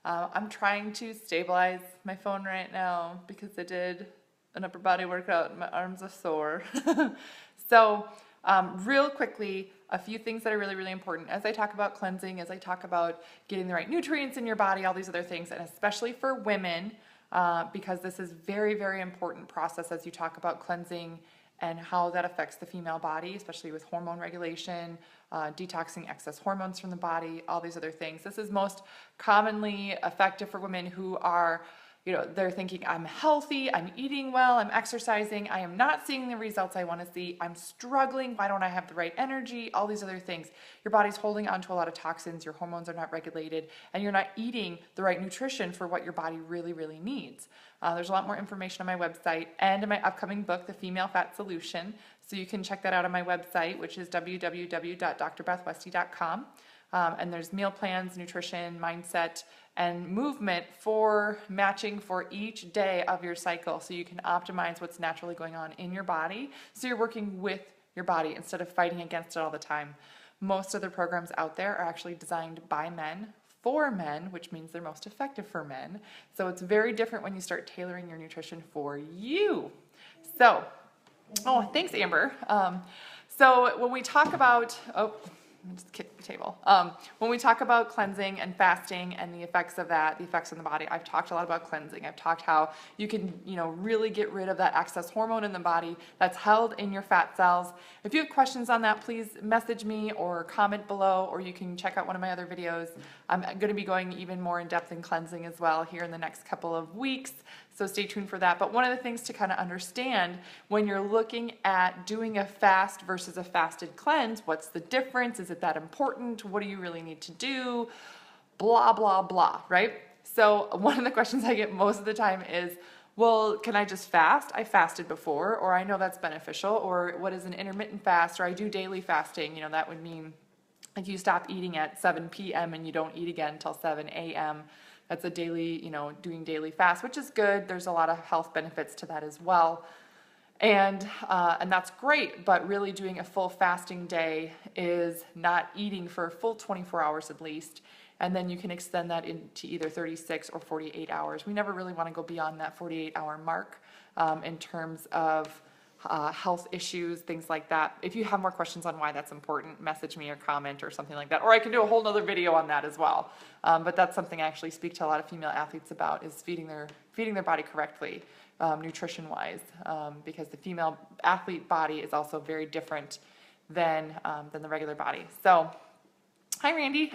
I'm trying to stabilize my phone right now because I did an upper body workout and my arms are sore. So real quickly, a few things that are really, really important as I talk about cleansing, as I talk about getting the right nutrients in your body, all these other things, and especially for women, because this is very, very important process as you talk about cleansing and how that affects the female body, especially with hormone regulation, detoxing excess hormones from the body, all these other things. This is most commonly effective for women who are, they're thinking, I'm healthy, I'm eating well, I'm exercising, I am not seeing the results I want to see, I'm struggling, why don't I have the right energy, all these other things. Your body's holding onto a lot of toxins, your hormones are not regulated, and you're not eating the right nutrition for what your body really, really needs. There's a lot more information on my website and in my upcoming book, The Female Fat Solution. So you can check that out on my website, which is www.drbethwesty.com. And there's meal plans, nutrition, mindset, and movement for matching for each day of your cycle. So you can optimize what's naturally going on in your body. So you're working with your body instead of fighting against it all the time. Most other programs out there are actually designed by men for men, which means they're most effective for men. So it's very different when you start tailoring your nutrition for you. So, thanks, Amber. So when we talk about, I just kicked the table. When we talk about cleansing and fasting and the effects of that, the effects on the body, I've talked a lot about cleansing. I've talked how you can, really get rid of that excess hormone in the body that's held in your fat cells. If you have questions on that, please message me or comment below, or you can check out one of my other videos. I'm going to be going even more in depth in cleansing as well here in the next couple of weeks. So stay tuned for that. But one of the things to kind of understand when you're looking at doing a fast versus a fasted cleanse, what's the difference? Is it that important? What do you really need to do? Blah, blah, blah, right? So one of the questions I get most of the time is, well, can I just fast? I fasted before, or I know that's beneficial, or what is an intermittent fast, or I do daily fasting. That would mean like you stop eating at 7 p.m. and you don't eat again until 7 a.m. That's a daily, doing daily fast, which is good. There's a lot of health benefits to that as well. And that's great, but really doing a full fasting day is not eating for a full 24 hours at least. And then you can extend that into either 36 or 48 hours. We never really want to go beyond that 48-hour mark in terms of health issues, things like that. If you have more questions on why that's important, message me or comment or something like that. Or I can do a whole nother video on that as well. But that's something I actually speak to a lot of female athletes about, is feeding their body correctly, nutrition-wise, because the female athlete body is also very different than the regular body. So, hi Randy.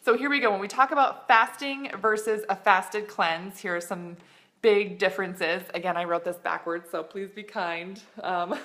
So here we go. When we talk about fasting versus a fasted cleanse, here are some big differences. Again, I wrote this backwards, so please be kind. So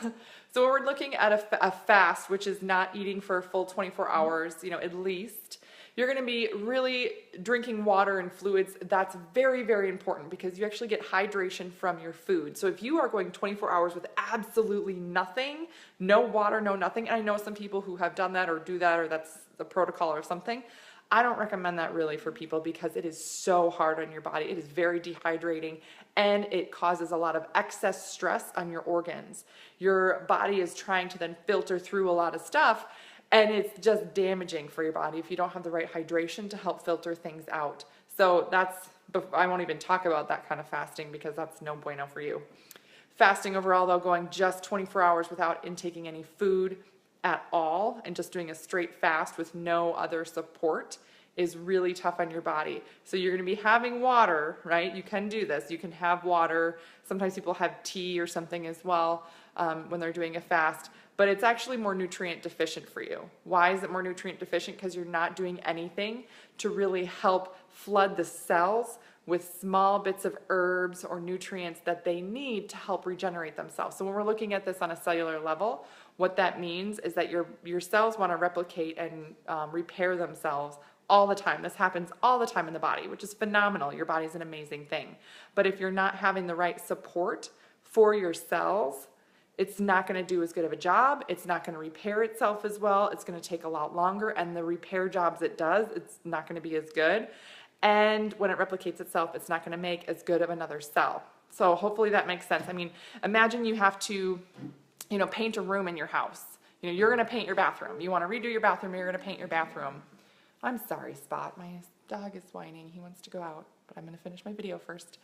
when we're looking at a fast, which is not eating for a full 24 hours, at least, you're going to be really drinking water and fluids. That's very, very important because you actually get hydration from your food. So if you are going 24 hours with absolutely nothing, no water, no nothing, and I know some people who have done that or do that, or that's the protocol or something, I don't recommend that really for people because it is so hard on your body. It is very dehydrating and it causes a lot of excess stress on your organs. Your body is trying to then filter through a lot of stuff, and it's just damaging for your body if you don't have the right hydration to help filter things out. So I won't even talk about that kind of fasting because that's no bueno for you. Fasting overall though, going just 24 hours without intaking any food at all and just doing a straight fast with no other support is really tough on your body. So you're going to be having water, right? You can do this. You can have water. Sometimes people have tea or something as well when they're doing a fast, but it's actually more nutrient deficient for you. Why is it more nutrient deficient? Because you're not doing anything to really help flood the cells with small bits of herbs or nutrients that they need to help regenerate themselves. So when we're looking at this on a cellular level, what that means is that your cells want to replicate and repair themselves all the time. This happens all the time in the body, which is phenomenal. Your body is an amazing thing. But if you're not having the right support for your cells, it's not going to do as good of a job. It's not going to repair itself as well. It's going to take a lot longer, and the repair jobs it does, it's not going to be as good. And when it replicates itself, it's not going to make as good of another cell. So hopefully that makes sense. I mean, imagine you have to, paint a room in your house. You're going to paint your bathroom. You want to redo your bathroom, you're going to paint your bathroom. I'm sorry, Spot. My Dog is whining. He wants to go out, but I'm going to finish my video first.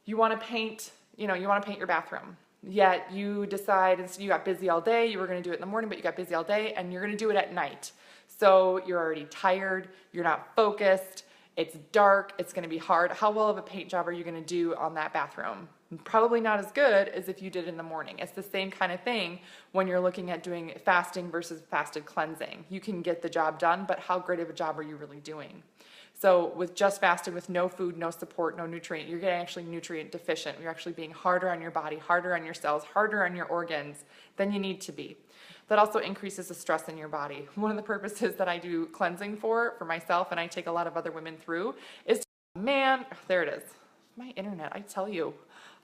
You want to paint, you want to paint your bathroom. Yet you decide, you got busy all day, you were going to do it in the morning, but you got busy all day, and you're going to do it at night. So you're already tired, you're not focused, it's dark, it's going to be hard. How well of a paint job are you going to do on that bathroom? Probably not as good as if you did in the morning. It's the same kind of thing when you're looking at doing fasting versus fasted cleansing. You can get the job done, but how great of a job are you really doing? So with just fasting, with no food, no support, no nutrient, you're getting actually nutrient deficient. You're actually being harder on your body, harder on your cells, harder on your organs than you need to be. That also increases the stress in your body. One of the purposes that I do cleansing for myself, and I take a lot of other women through, is there it is. My internet, I tell you,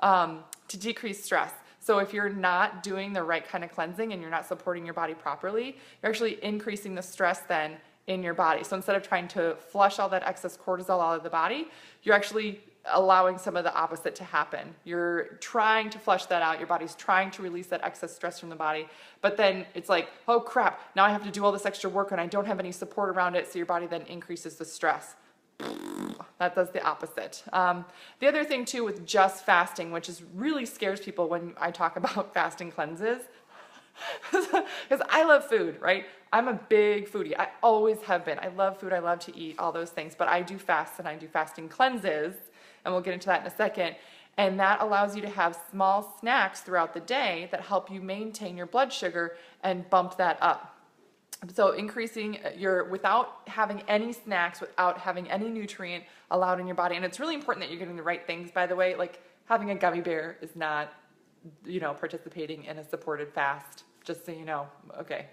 to decrease stress. So if you're not doing the right kind of cleansing and you're not supporting your body properly, you're actually increasing the stress then in your body. So instead of trying to flush all that excess cortisol out of the body, you're actually allowing some of the opposite to happen. You're trying to flush that out. Your body's trying to release that excess stress from the body. But then it's like, oh crap, now I have to do all this extra work and I don't have any support around it. So your body then increases the stress. That does the opposite. The other thing too with just fasting, which is really scares people when I talk about fasting cleanses, because I love food, right? I'm a big foodie. I always have been. I love food. I love to eat, all those things. But I do fast and I do fasting cleanses, and we'll get into that in a second. And that allows you to have small snacks throughout the day that help you maintain your blood sugar and bump that up. So increasing without having any snacks, without having any nutrient allowed in your body. And it's really important that you're getting the right things, by the way. Like having a gummy bear is not, participating in a supported fast. Just so you know, okay,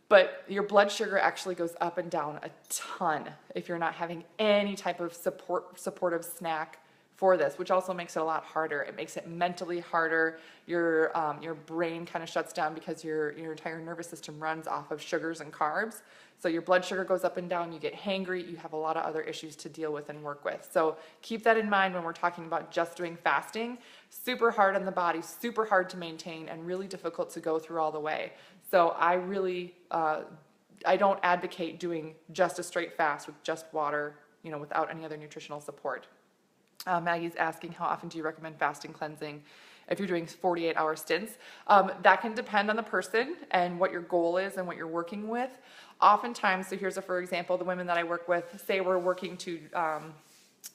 But your blood sugar actually goes up and down a ton if you're not having any type of supportive snack for this, which also makes it a lot harder. It makes it mentally harder. Your brain kind of shuts down because your entire nervous system runs off of sugars and carbs. So your blood sugar goes up and down, you get hangry, you have a lot of other issues to deal with and work with. So keep that in mind when we're talking about just doing fasting. Super hard on the body, super hard to maintain, and really difficult to go through all the way. So I really, I don't advocate doing just a straight fast with just water, without any other nutritional support. Maggie's asking, how often do you recommend fasting cleansing if you're doing 48-hour stints? That can depend on the person and what your goal is and what you're working with. Oftentimes, so here's for example, the women that I work with, say we're working to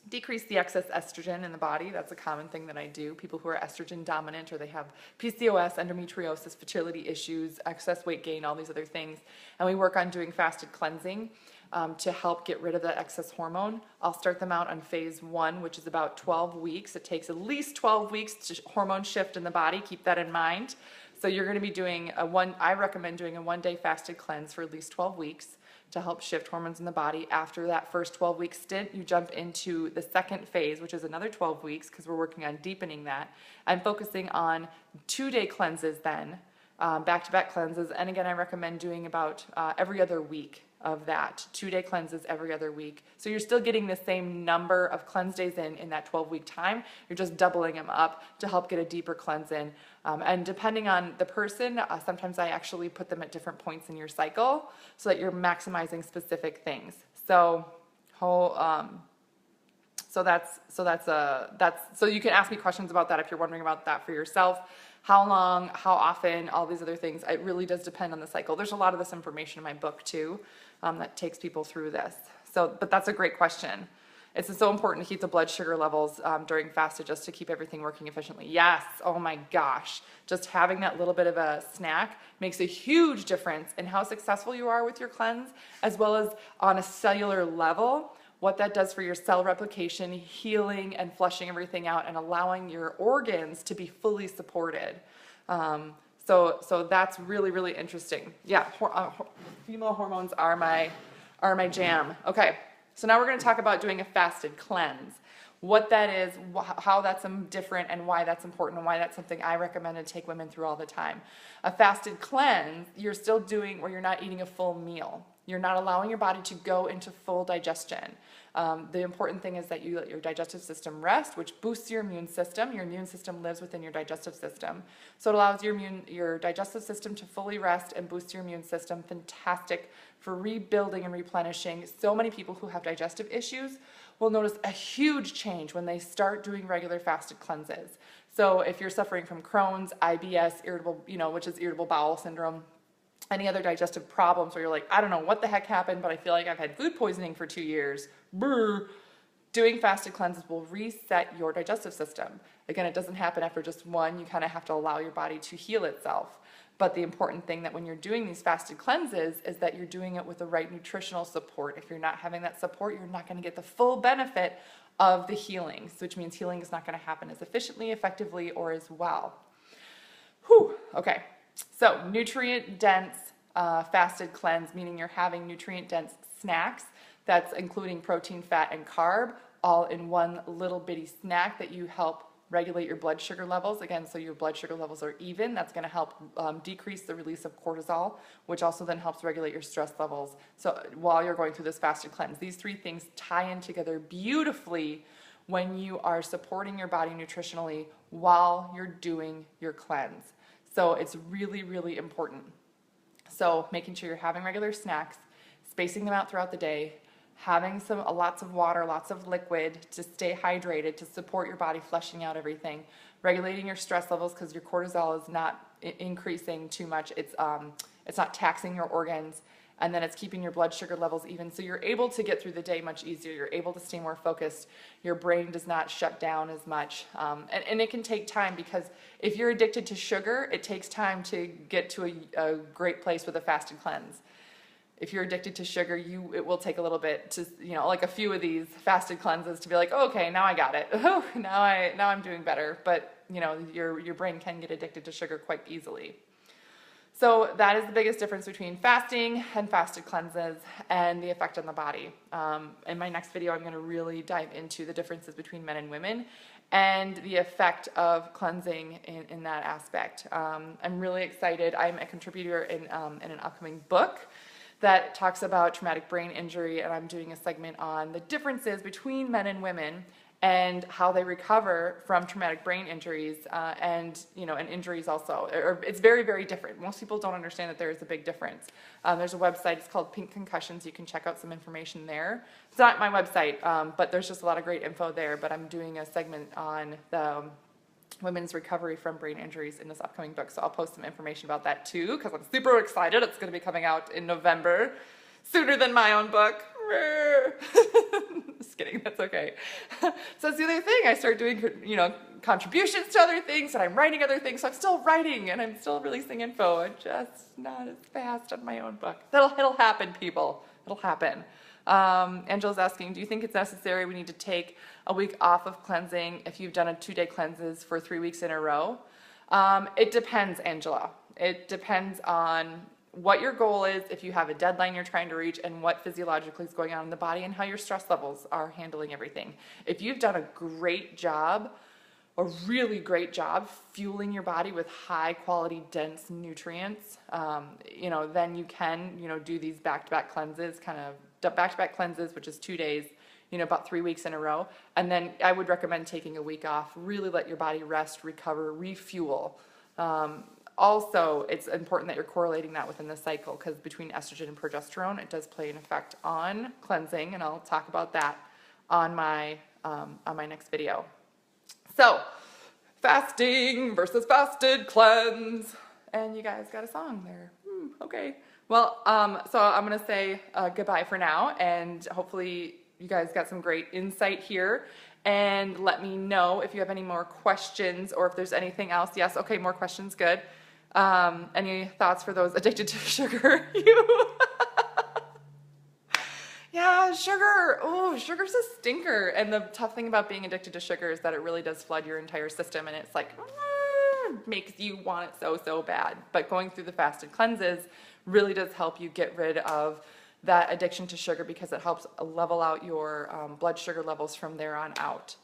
decrease the excess estrogen in the body. That's a common thing that I do. People who are estrogen dominant, or they have PCOS, endometriosis, fertility issues, excess weight gain, all these other things. And we work on doing fasted cleansing to help get rid of that excess hormone. I'll start them out on phase 1, which is about 12 weeks. It takes at least 12 weeks to hormone shift in the body. Keep that in mind. So you're going to be doing I recommend doing a 1-day fasted cleanse for at least 12 weeks to help shift hormones in the body. After that first 12-week stint, you jump into the second phase, which is another 12 weeks because we're working on deepening that. I'm focusing on 2-day cleanses then, back-to-back cleanses. And again, I recommend doing about every other week of that, 2-day cleanses every other week. So you're still getting the same number of cleanse days in that 12-week time. You're just doubling them up to help get a deeper cleanse in. And depending on the person, sometimes I actually put them at different points in your cycle so that you're maximizing specific things. So so you can ask me questions about that if you're wondering about that for yourself. How long, how often, all these other things. It really does depend on the cycle. There's a lot of this information in my book too that takes people through this. But that's a great question. It's so important to keep the blood sugar levels during fasted just to keep everything working efficiently. Yes, oh my gosh. Just having that little bit of a snack makes a huge difference in how successful you are with your cleanse, as well as on a cellular level, what that does for your cell replication, healing, and flushing everything out, and allowing your organs to be fully supported. So that's really, really interesting. Yeah, female hormones are my jam. Okay, so now we're going to talk about doing a fasted cleanse. What that is, how that's different, and why that's important, and why that's something I recommend to take women through all the time. A fasted cleanse, you're still doing where you're not eating a full meal. You're not allowing your body to go into full digestion. The important thing is that you let your digestive system rest, which boosts your immune system. Your immune system lives within your digestive system. So it allows your digestive system to fully rest and boost your immune system. Fantastic for rebuilding and replenishing. So many people who have digestive issues will notice a huge change when they start doing regular fasted cleanses. So if you're suffering from Crohn's, IBS, which is irritable bowel syndrome, any other digestive problems where you're like, I don't know what the heck happened, but I feel like I've had food poisoning for 2 years. Brr. Doing fasted cleanses will reset your digestive system. Again, it doesn't happen after just one. You kind of have to allow your body to heal itself. But the important thing that when you're doing these fasted cleanses is that you're doing it with the right nutritional support. If you're not having that support, you're not going to get the full benefit of the healing, which means healing is not going to happen as efficiently, effectively, or as well. Whew, okay. So nutrient-dense fasted cleanse, meaning you're having nutrient-dense snacks. That's including protein, fat, and carb, all in one little bitty snack that you help regulate your blood sugar levels. Again, so your blood sugar levels are even. That's going to help decrease the release of cortisol, which also then helps regulate your stress levels. So while you're going through this fasted cleanse, these three things tie in together beautifully when you are supporting your body nutritionally while you're doing your cleanse. So it's really, really important. So making sure you're having regular snacks, spacing them out throughout the day, having lots of water, lots of liquid to stay hydrated, to support your body flushing out everything, regulating your stress levels because your cortisol is not increasing too much. It's not taxing your organs, and then it's keeping your blood sugar levels even. So you're able to get through the day much easier. You're able to stay more focused. Your brain does not shut down as much. And it can take time because if you're addicted to sugar, it takes time to get to a great place with a fasted cleanse. If you're addicted to sugar, it will take a little bit to, like a few of these fasted cleanses to be like, oh, okay, now I got it. Oh, now I'm doing better. But, your brain can get addicted to sugar quite easily. So that is the biggest difference between fasting and fasted cleanses and the effect on the body. In my next video, I'm going to really dive into the differences between men and women and the effect of cleansing in that aspect. I'm really excited. I'm a contributor in an upcoming book that talks about traumatic brain injury, and I'm doing a segment on the differences between men and women and how they recover from traumatic brain injuries and injuries also. It's very, very different. Most people don't understand that there is a big difference. There's a website, it's called Pink Concussions. You can check out some information there. It's not my website, but there's just a lot of great info there. But I'm doing a segment on the women's recovery from brain injuries in this upcoming book. So I'll post some information about that too, because I'm super excited. It's going to be coming out in November, sooner than my own book. Just kidding, that's okay. So that's the other thing. I started doing, contributions to other things, and I'm writing other things. So I'm still writing, and I'm still releasing info. I'm just not as fast on my own book. It'll happen, people. It'll happen. Angela's asking, do you think it's necessary we need to take a week off of cleansing if you've done a 2-day cleanses for 3 weeks in a row? It depends, Angela. It depends on what your goal is, if you have a deadline you're trying to reach, and what physiologically is going on in the body and how your stress levels are handling everything. If you've done a great job, a really great job fueling your body with high quality, dense nutrients, then you can, do these back-to-back cleanses, back-to-back cleanses, which is 2 days, about 3 weeks in a row. And then I would recommend taking a week off, really let your body rest, recover, refuel. Also, it's important that you're correlating that within the cycle, because between estrogen and progesterone, it does play an effect on cleansing, and I'll talk about that on my next video. So, fasting versus fasted cleanse. And you guys got a song there. Okay. Well, so I'm going to say goodbye for now, and hopefully you guys got some great insight here. And let me know if you have any more questions or if there's anything else. Yes, okay, more questions, good. Any thoughts for those addicted to sugar? Yeah, sugar. Oh, sugar's a stinker. And the tough thing about being addicted to sugar is that it really does flood your entire system, and it's like makes you want it so bad. But going through the fasted cleanses really does help you get rid of that addiction to sugar, because it helps level out your blood sugar levels from there on out.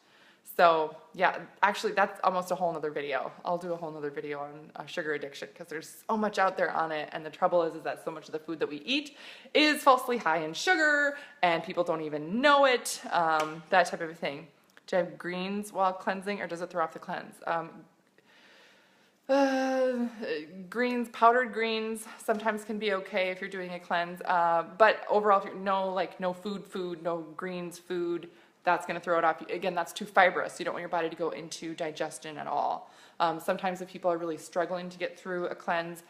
So yeah, actually that's almost a whole nother video. I'll do a whole nother video on sugar addiction because there's so much out there on it. And the trouble is that so much of the food that we eat is falsely high in sugar and people don't even know it, that type of a thing. Do you have greens while cleansing or does it throw off the cleanse? Greens, powdered greens sometimes can be okay if you're doing a cleanse, but overall if you're no food, no greens food, that's going to throw it off. Again, that's too fibrous. You don't want your body to go into digestion at all. Sometimes if people are really struggling to get through a cleanse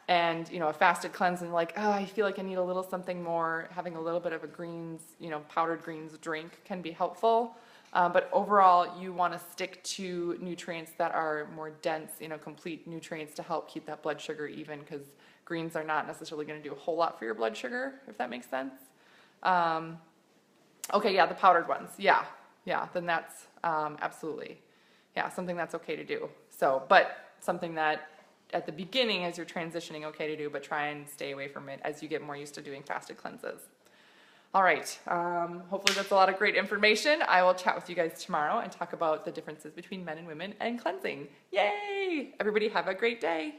and, a fasted cleanse and like, oh, I feel like I need a little something more, having a little bit of a greens, powdered greens drink can be helpful. But overall, you want to stick to nutrients that are more dense, complete nutrients to help keep that blood sugar even because greens are not necessarily going to do a whole lot for your blood sugar, if that makes sense. Okay, yeah, the powdered ones. Yeah, then that's absolutely, something that's okay to do. So, but something that at the beginning as you're transitioning, okay to do, but try and stay away from it as you get more used to doing fasted cleanses. All right, hopefully that's a lot of great information. I will chat with you guys tomorrow and talk about the differences between men and women and cleansing. Yay! Everybody have a great day.